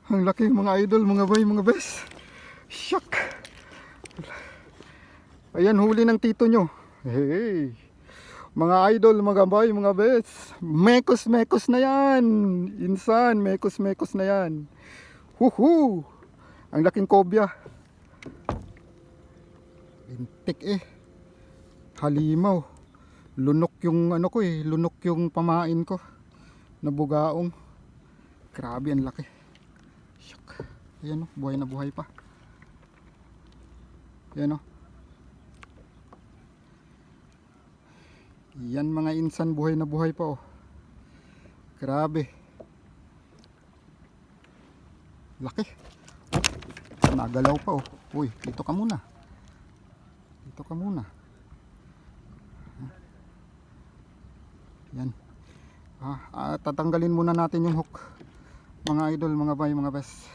Ang laki mga idol, mga bay, mga bes. Shock. Ayan, huli ng tito nyo. Hey. Mga idol, mga bay, mga bes. Mekos na yan. Insan, mekos na yan. Huhu. Ang laking kobya. Lintik eh. Halimaw. Lunok yung ano ko eh. Lunok yung pamain ko. Nabugaong. Grabe, ang laki. Shock. Ayan o, buhay na buhay pa. Ayan o. Yan mga insan, buhay na buhay pa oh. Grabe. Laki. Oh, nagalaw pa oh. Uy, dito ka muna. Dito ka muna. Yan. Tatanggalin muna natin yung hook. Mga idol, mga bay, mga best.